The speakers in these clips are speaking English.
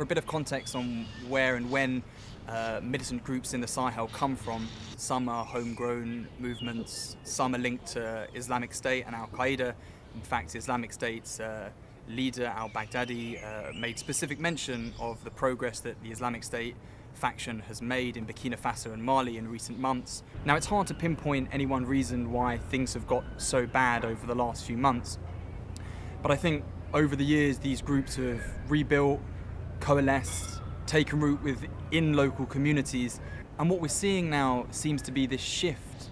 For a bit of context on where and when militant groups in the Sahel come from, some are homegrown movements, some are linked to Islamic State and Al-Qaeda. In fact, Islamic State's leader al-Baghdadi made specific mention of the progress that the Islamic State faction has made in Burkina Faso and Mali in recent months. Now, it's hard to pinpoint any one reason why things have got so bad over the last few months, but I think over the years these groups have rebuilt, coalesced, taken root within local communities, and what we're seeing now seems to be this shift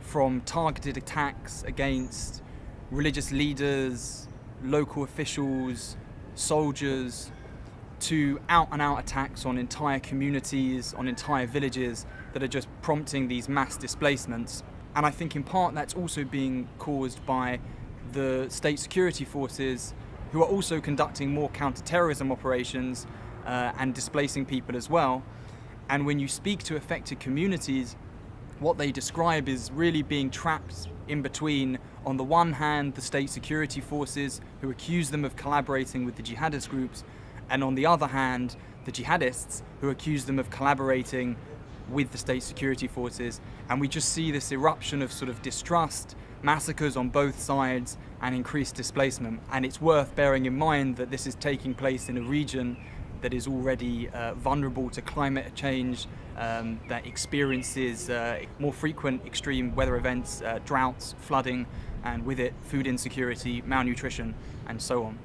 from targeted attacks against religious leaders, local officials, soldiers, to out-and-out attacks on entire communities, on entire villages that are just prompting these mass displacements. And I think in part that's also being caused by the state security forces, who are also conducting more counter-terrorism operations and displacing people as well. And when you speak to affected communities, what they describe is really being trapped in between, on the one hand, the state security forces who accuse them of collaborating with the jihadist groups, and on the other hand, the jihadists who accuse them of collaborating with the state security forces. And we just see this eruption of sort of distrust, massacres on both sides, and increased displacement. And it's worth bearing in mind that this is taking place in a region that is already vulnerable to climate change, that experiences more frequent extreme weather events, droughts, flooding, and with it food insecurity, malnutrition, and so on.